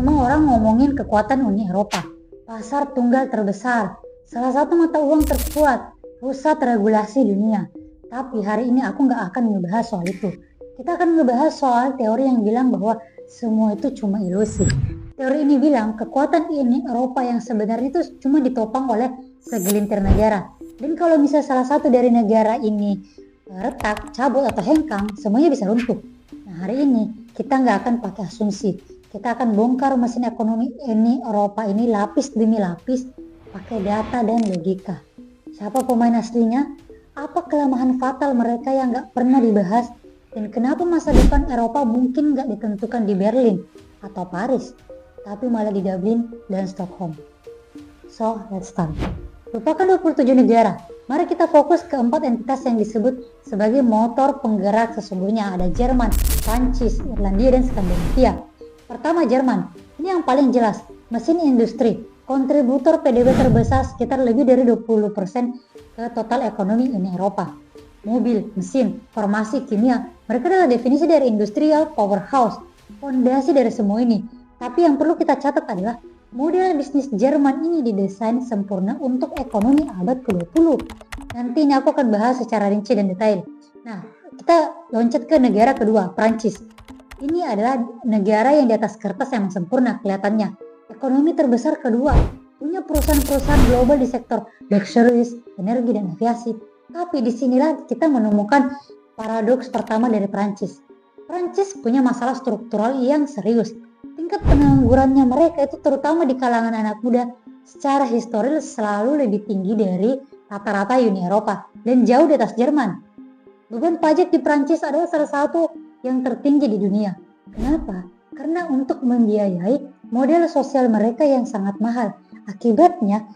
semua orang ngomongin kekuatan Uni Eropa, pasar tunggal terbesar, salah satu mata uang terkuat, pusat regulasi dunia. Tapi hari ini aku nggak akan ngebahas soal itu. Kita akan ngebahas soal teori yang bilang bahwa semua itu cuma ilusi. Teori ini bilang kekuatan Uni Eropa yang sebenarnya itu cuma ditopang oleh segelintir negara. Dan kalau misalnya salah satu dari negara ini retak, cabut atau hengkang, semuanya bisa runtuh. Nah, hari ini kita nggak akan pakai asumsi. Kita akan bongkar mesin ekonomi Uni Eropa ini lapis demi lapis pakai data dan logika. Siapa pemain aslinya? Apa kelemahan fatal mereka yang nggak pernah dibahas? Dan kenapa masa depan Eropa mungkin nggak ditentukan di Berlin atau Paris, tapi malah di Dublin dan Stockholm? So, let's start. Lupakan 27 negara. Mari kita fokus ke 4 entitas yang disebut sebagai motor penggerak sesungguhnya. Ada Jerman, Prancis, Irlandia, dan Skandinavia. Pertama Jerman. Ini yang paling jelas. Mesin industri. Kontributor PDB terbesar sekitar lebih dari 20% ke total ekonomi Uni Eropa. Mobil, mesin, farmasi, kimia. Mereka adalah definisi dari industrial powerhouse. Fondasi dari semua ini. Tapi yang perlu kita catat adalah model bisnis Jerman ini didesain sempurna untuk ekonomi abad ke-20. Nanti ini aku akan bahas secara rinci dan detail. Nah, kita loncat ke negara kedua, Prancis. Ini adalah negara yang di atas kertas yang sempurna kelihatannya. Ekonomi terbesar kedua, punya perusahaan-perusahaan global di sektor luxuries, energi, dan aviasi. Tapi disinilah kita menemukan paradoks pertama dari Prancis. Prancis punya masalah struktural yang serius. Tingkat penganggurannya mereka itu terutama di kalangan anak muda secara historis selalu lebih tinggi dari rata-rata Uni Eropa dan jauh di atas Jerman. Beban pajak di Prancis adalah salah satu yang tertinggi di dunia. Kenapa? Karena untuk membiayai model sosial mereka yang sangat mahal. Akibatnya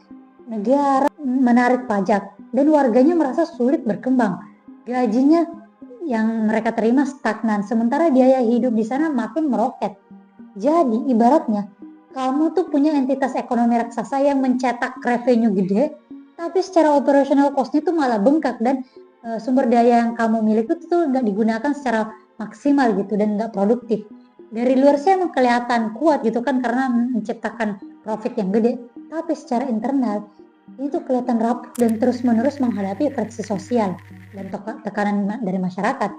negara menarik pajak dan warganya merasa sulit berkembang. Gajinya yang mereka terima stagnan, sementara biaya hidup di sana makin meroket. Jadi ibaratnya kamu tuh punya entitas ekonomi raksasa yang mencetak revenue gede, tapi secara operational cost-nya tuh malah bengkak dan sumber daya yang kamu miliki itu tuh nggak digunakan secara maksimal gitu dan nggak produktif. Dari luar sih emang kelihatan kuat gitu kan karena menciptakan profit yang gede, tapi secara internal ini tuh kelihatan rapuh dan terus-menerus menghadapi friksi sosial dan tekanan dari masyarakat.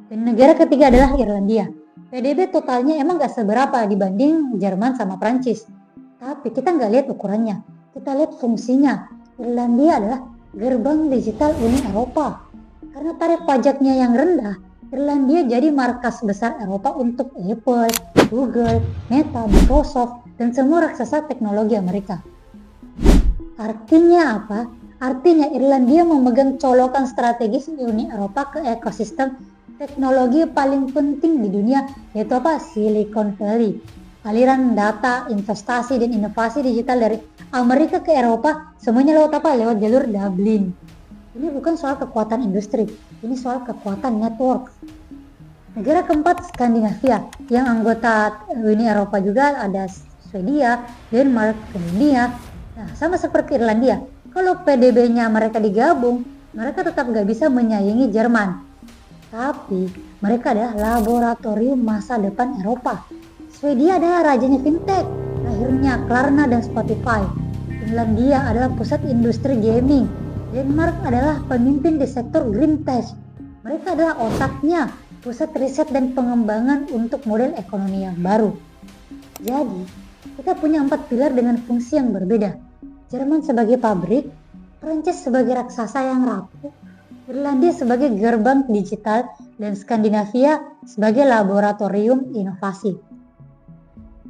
Dan negara ketiga adalah Irlandia. PDB totalnya emang gak seberapa dibanding Jerman sama Prancis. Tapi kita gak lihat ukurannya, kita lihat fungsinya. Irlandia adalah gerbang digital Uni Eropa. Karena tarif pajaknya yang rendah, Irlandia jadi markas besar Eropa untuk Apple, Google, Meta, Microsoft, dan semua raksasa teknologi Amerika. Artinya apa? Artinya Irlandia memegang colokan strategis Uni Eropa ke ekosistem teknologi paling penting di dunia, yaitu apa? Silicon Valley. Aliran data, investasi, dan inovasi digital dari Amerika ke Eropa semuanya lewat apa? Lewat jalur Dublin. Ini bukan soal kekuatan industri, ini soal kekuatan network. Negara keempat Skandinavia, yang anggota Uni Eropa juga ada Swedia, Denmark, Finlandia. Nah, sama seperti Irlandia, kalau PDB-nya mereka digabung, mereka tetap gak bisa menyaingi Jerman. Tapi mereka adalah laboratorium masa depan Eropa. Swedia adalah rajanya fintech, lahirnya Klarna dan Spotify. Finlandia adalah pusat industri gaming. Denmark adalah pemimpin di sektor green tech. Mereka adalah otaknya, pusat riset dan pengembangan untuk model ekonomi yang baru. Jadi, kita punya 4 pilar dengan fungsi yang berbeda. Jerman sebagai pabrik, Prancis sebagai raksasa yang rapuh, Irlandia sebagai gerbang digital, dan Skandinavia sebagai laboratorium inovasi.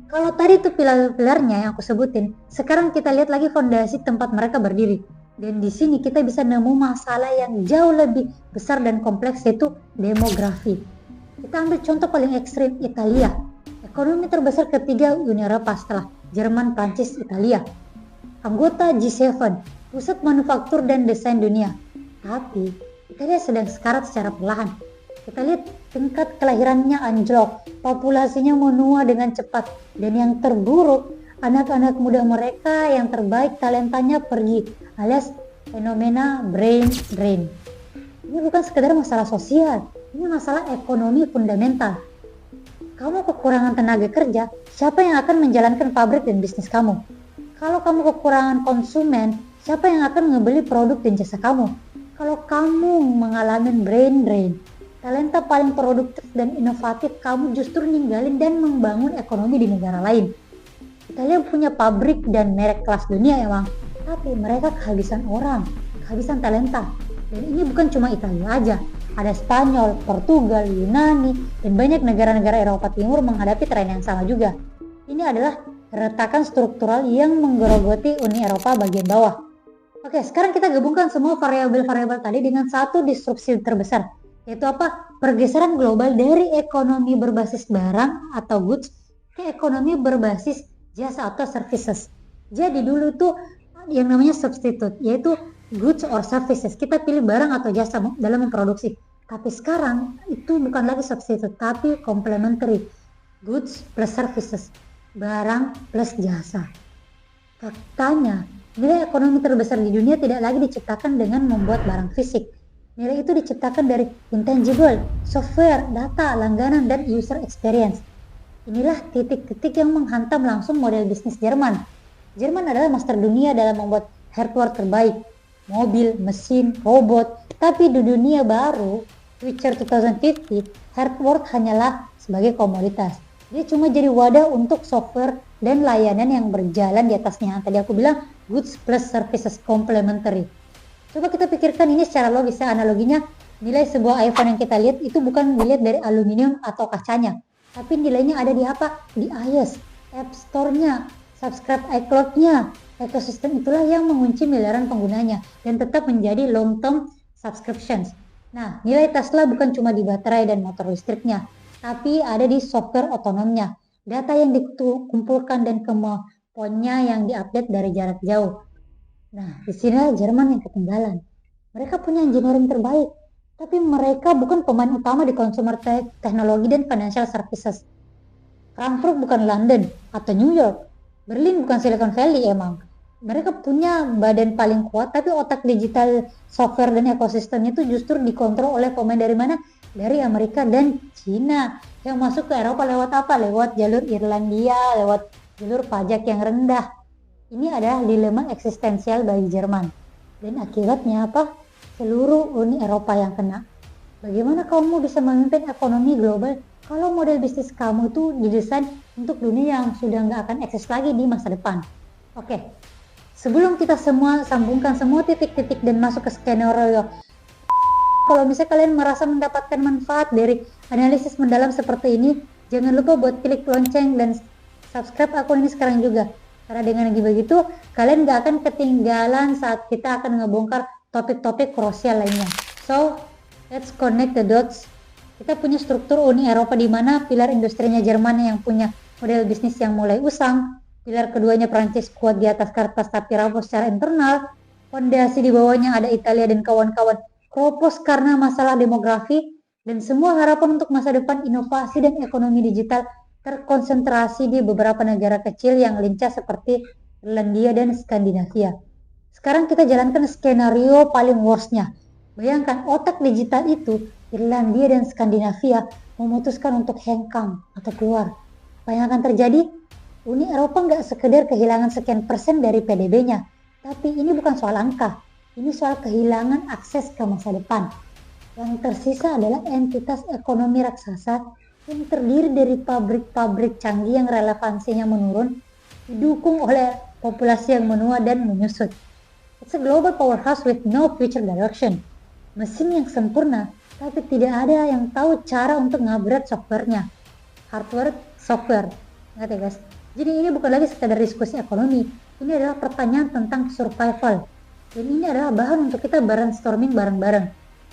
Kalau tadi itu pilar-pilarnya yang aku sebutin, sekarang kita lihat lagi fondasi tempat mereka berdiri. Dan di sini kita bisa nemu masalah yang jauh lebih besar dan kompleks, yaitu demografi. Kita ambil contoh paling ekstrim, Italia. Ekonomi terbesar ketiga Uni Eropa setelah Jerman, Prancis, Italia. Anggota G7, pusat manufaktur dan desain dunia. Tapi Italia sedang sekarat secara perlahan. Kita lihat tingkat kelahirannya anjlok, populasinya menua dengan cepat, dan yang terburuk, anak-anak muda mereka yang terbaik talentanya pergi, alias fenomena brain drain. Ini bukan sekedar masalah sosial, ini masalah ekonomi fundamental. Kamu kekurangan tenaga kerja, siapa yang akan menjalankan pabrik dan bisnis kamu? Kalau kamu kekurangan konsumen, siapa yang akan membeli produk dan jasa kamu? Kalau kamu mengalami brain drain, talenta paling produktif dan inovatif kamu justru ninggalin dan membangun ekonomi di negara lain. Italia punya pabrik dan merek kelas dunia emang, tapi mereka kehabisan orang, kehabisan talenta. Dan ini bukan cuma Italia aja, ada Spanyol, Portugal, Yunani, dan banyak negara-negara Eropa Timur menghadapi tren yang sama juga. Ini adalah retakan struktural yang menggerogoti Uni Eropa bagian bawah. Oke, sekarang kita gabungkan semua variabel-variabel tadi dengan satu disrupsi terbesar, yaitu apa? Pergeseran global dari ekonomi berbasis barang atau goods ke ekonomi berbasis jasa atau services. Jadi dulu tuh yang namanya substitute, yaitu goods or services. Kita pilih barang atau jasa dalam memproduksi. Tapi sekarang itu bukan lagi substitute, tapi complementary. Goods plus services, barang plus jasa. Faktanya, nilai ekonomi terbesar di dunia tidak lagi diciptakan dengan membuat barang fisik. Nilai itu diciptakan dari intangible, software, data, langganan, dan user experience. Inilah titik-titik yang menghantam langsung model bisnis Jerman. Jerman adalah master dunia dalam membuat hardware terbaik, mobil, mesin, robot. Tapi di dunia baru, Future 2050, hardware hanyalah sebagai komoditas. Dia cuma jadi wadah untuk software dan layanan yang berjalan di atasnya. Tadi aku bilang goods plus services complementary. Coba kita pikirkan ini secara logis, analoginya nilai sebuah iPhone yang kita lihat itu bukan dilihat dari aluminium atau kacanya, tapi nilainya ada di apa? Di iOS, App Store-nya, subscribe iCloud-nya. Ekosistem itulah yang mengunci miliaran penggunanya dan tetap menjadi long term subscriptions. Nah, nilai Tesla bukan cuma di baterai dan motor listriknya, tapi ada di software otonomnya, data yang dikumpulkan dan kemampuannya yang diupdate dari jarak jauh. Nah, di sini Jerman yang ketinggalan. Mereka punya engineering terbaik, tapi mereka bukan pemain utama di consumer teknologi dan financial services. Frankfurt bukan London atau New York. Berlin bukan Silicon Valley emang. Mereka punya badan paling kuat, tapi otak digital software dan ekosistemnya itu justru dikontrol oleh pemain dari mana? Dari Amerika dan Cina yang masuk ke Eropa lewat apa? Lewat jalur Irlandia, lewat jalur pajak yang rendah. Ini adalah dilema eksistensial bagi Jerman. Dan akibatnya apa? Seluruh Uni Eropa yang kena. Bagaimana kamu bisa memimpin ekonomi global kalau model bisnis kamu itu didesain untuk dunia yang sudah nggak akan eksis lagi di masa depan? Oke, sebelum kita semua sambungkan semua titik-titik dan masuk ke skenario, kalau misalnya kalian merasa mendapatkan manfaat dari analisis mendalam seperti ini, jangan lupa buat klik lonceng dan subscribe akun ini sekarang juga. Karena dengan begitu, kalian gak akan ketinggalan saat kita akan ngebongkar topik-topik krusial lainnya. So, let's connect the dots. Kita punya struktur Uni Eropa di mana pilar industrinya Jerman yang punya model bisnis yang mulai usang, pilar keduanya Prancis kuat di atas kertas tapi rapuh secara internal, fondasi di bawahnya ada Italia dan kawan-kawan kropos karena masalah demografi, dan semua harapan untuk masa depan inovasi dan ekonomi digital terkonsentrasi di beberapa negara kecil yang lincah seperti Irlandia dan Skandinavia. Sekarang kita jalankan skenario paling worstnya. Bayangkan otak digital itu, Irlandia dan Skandinavia memutuskan untuk hengkang atau keluar. Apa yang akan terjadi? Uni Eropa nggak sekedar kehilangan sekian persen dari PDB-nya, tapi ini bukan soal angka, ini soal kehilangan akses ke masa depan. Yang tersisa adalah entitas ekonomi raksasa yang terdiri dari pabrik-pabrik canggih yang relevansinya menurun, didukung oleh populasi yang menua dan menyusut. It's a global powerhouse with no future direction. Mesin yang sempurna, tapi tidak ada yang tahu cara untuk ngupgrade softwarenya. Hardware, software. Ingat ya guys. Jadi ini bukan lagi sekedar diskusi ekonomi, ini adalah pertanyaan tentang survival. Dan ini adalah bahan untuk kita brainstorming bareng-bareng.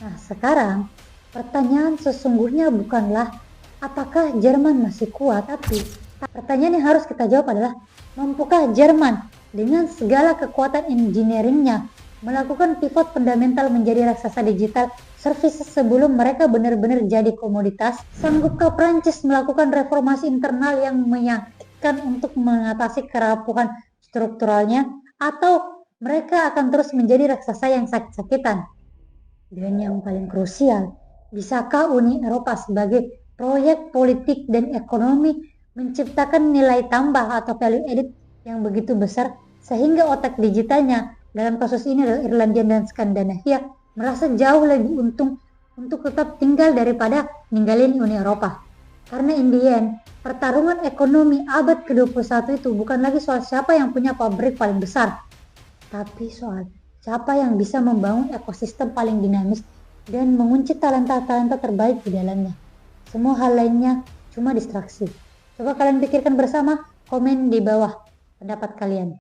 Nah sekarang, pertanyaan sesungguhnya bukanlah apakah Jerman masih kuat, tapi pertanyaan yang harus kita jawab adalah mampukah Jerman dengan segala kekuatan engineeringnya melakukan pivot fundamental menjadi raksasa digital services sebelum mereka benar-benar jadi komoditas? Sanggupkah Prancis melakukan reformasi internal yang meyakinkan untuk mengatasi kerapuhan strukturalnya, atau mereka akan terus menjadi raksasa yang sakit-sakitan? Dan yang paling krusial, bisakah Uni Eropa sebagai proyek politik dan ekonomi menciptakan nilai tambah atau value added yang begitu besar sehingga otak digitalnya, dalam kasus ini adalah Irlandia dan Skandinavia, merasa jauh lebih untung untuk tetap tinggal daripada ninggalin Uni Eropa. Karena in the end, pertarungan ekonomi abad ke-21 itu bukan lagi soal siapa yang punya pabrik paling besar, tapi soal siapa yang bisa membangun ekosistem paling dinamis dan mengunci talenta-talenta terbaik di dalamnya. Semua hal lainnya cuma distraksi. Coba kalian pikirkan bersama, komen di bawah pendapat kalian.